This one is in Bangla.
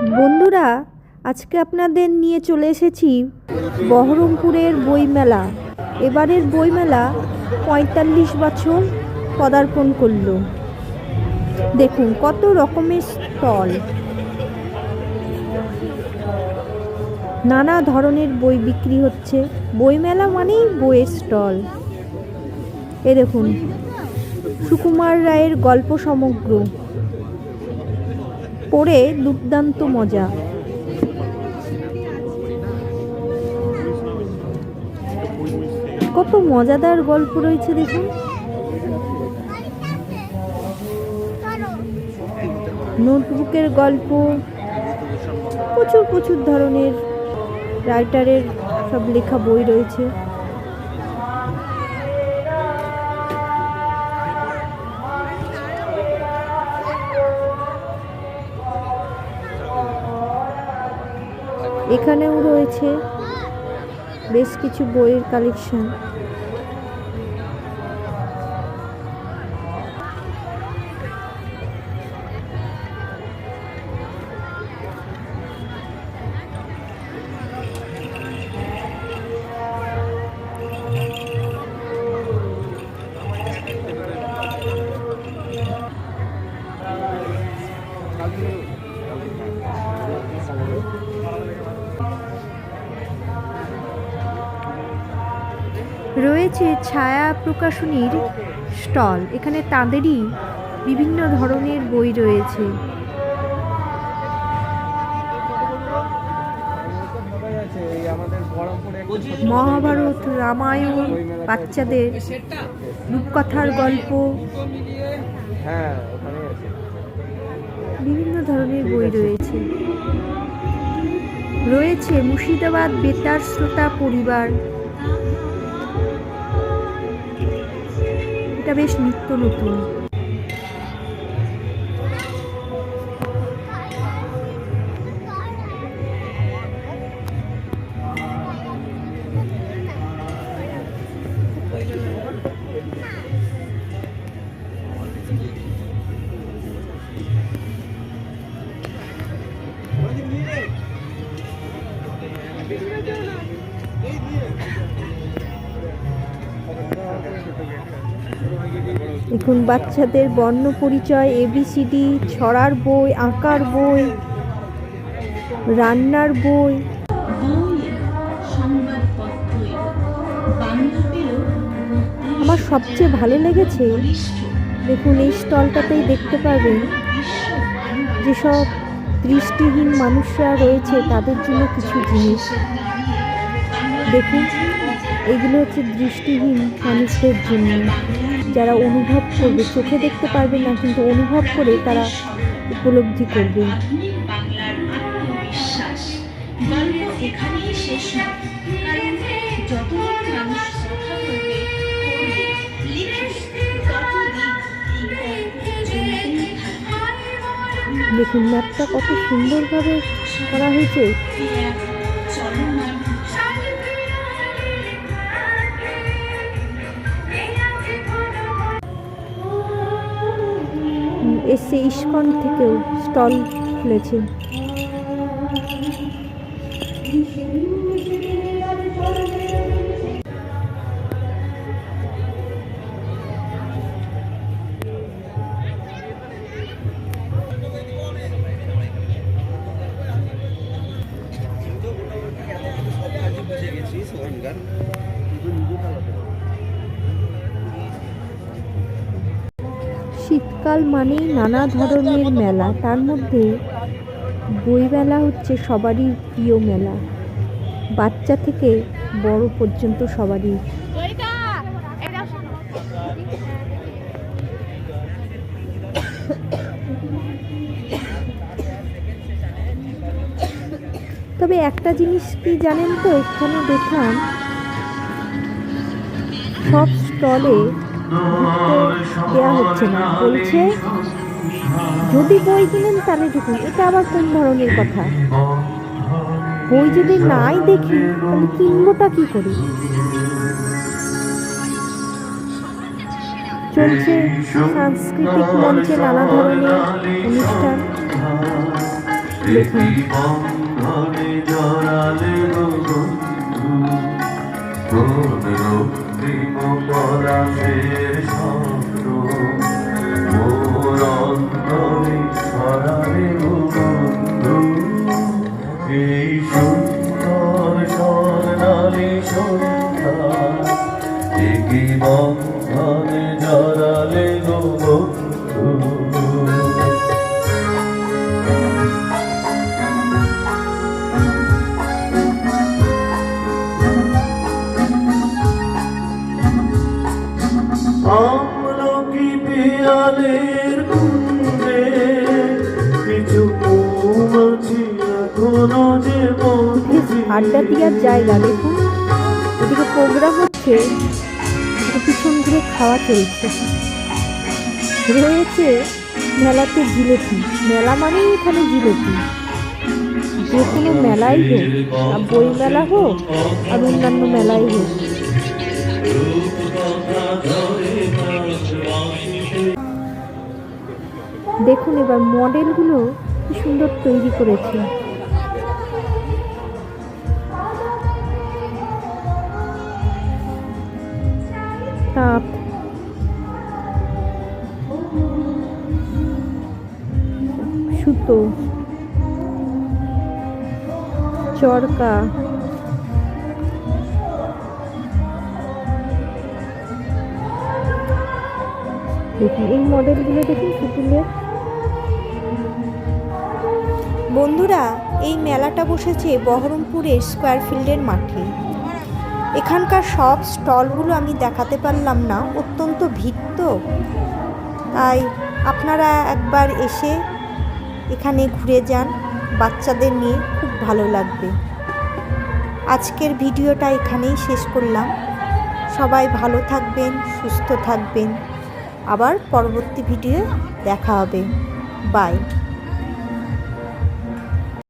বন্ধুরা, আজকে আপনাদের নিয়ে চলে এসেছি বহরমপুরের বইমেলা। এবারের বইমেলা ৪৫ বছর পদার্পণ করলো। দেখুন কত রকমের স্টল, নানা ধরনের বই বিক্রি হচ্ছে। বইমেলা মানেই বইয়ের স্টল। এ দেখুন সুকুমার রায়ের গল্প সমগ্র, পড়ে দুর্দান্ত মজা। কত মজাদার গল্প রয়েছে দেখুন। নোটবুকের গল্প, প্রচুর প্রচুর ধরনের রাইটারের সব লেখা বই রয়েছে। এখানেও রয়েছে বেশ কিছু বইয়ের কালেকশন। রয়েছে ছায়া প্রকাশনীর স্টল। এখানে তাঁদেরই বিভিন্ন ধরনের বই রয়েছে। মহাভারত, রামায়ণ, বাচ্চাদের রূপকথার গল্প, বিভিন্ন ধরনের বই রয়েছে। রয়েছে মুর্শিদাবাদ বেতার শ্রোতা পরিবার, এটা বেশ নিত্য নতুন। দেখুন বাচ্চাদের বর্ণ পরিচয়, ABCD, ছড়ার বই, আঁকার বই, রান্নার বই। আমার সবচেয়ে ভালো লেগেছে, দেখুন এই স্টলটাতেই দেখতে পাবেন যেসব দৃষ্টিহীন মানুষরা রয়েছে তাদের জন্য কিছু জিনিস। দেখুন এগুলো হচ্ছে দৃষ্টিহীন মানুষদের জন্য, যারা অনুভব করবে, চোখে দেখতে পারবে না কিন্তু অনুভব করে তারা উপলব্ধি করবে। দেখুন ম্যাপটা কত সুন্দরভাবে করা হয়েছে। এসে ইস্কন থেকেও স্টল খুলেছে। শীতকাল মানেই নানা ধরনের মেলা, তার মধ্যে বই মেলা হচ্ছে সবারই প্রিয় মেলা, বাচ্চা থেকে বড় পর্যন্ত সবারই। তবে একটা জিনিস কি জানেন তো, এখানে দেখলাম সব স্টলে দেওয়া হচ্ছে না, বলছে যদি বই কিনেন তাহলে ঢুকুন। এটা আবার কোন ধরনের কথা? বই যদি নাই দেখি তাহলে কিনবোটা কি করে? চলছে সাংস্কৃতিক মঞ্চে নানা ধরনের অনুষ্ঠান। লেখা। এই সুন্দর স্বর্ণালী সন্ধ্যা একই বন্ধনে জড়ালে গো বন্ধু। আমলকি পিয়ালের কুঞ্জে কিছু মৌমাছি এখনো যে আড্ডা দেওয়ার জায়গা দেখুন, এদিকে প্রোগ্রাম হচ্ছে, পিছন ঘুরে খাওয়া চলছে। রয়েছে মেলাতে জিলেপি, মেলা মানেই এখানে জিলেপি। যে কোনো মেলাই হোক, আর বই মেলা হোক আর অন্যান্য মেলাই হোক। দেখুন এবার মডেলগুলো কি সুন্দর তৈরি করেছে। তাঁত, সুতো, চরকা, দেখুন এই মডেলগুলো দেখুন পুতুলের। বন্ধুরা, এই মেলাটা বসেছে বহরমপুরের স্কোয়ার ফিল্ডের মাঠে। এখানকার সব স্টলগুলো আমি দেখাতে পারলাম না, অত্যন্ত ভিড় তো, তাই আপনারা একবার এসে এখানে ঘুরে যান, বাচ্চাদের নিয়ে খুব ভালো লাগবে। আজকের ভিডিওটা এখানেই শেষ করলাম। সবাই ভালো থাকবেন, সুস্থ থাকবেন। আবার পরবর্তী ভিডিও দেখা হবে। বাই।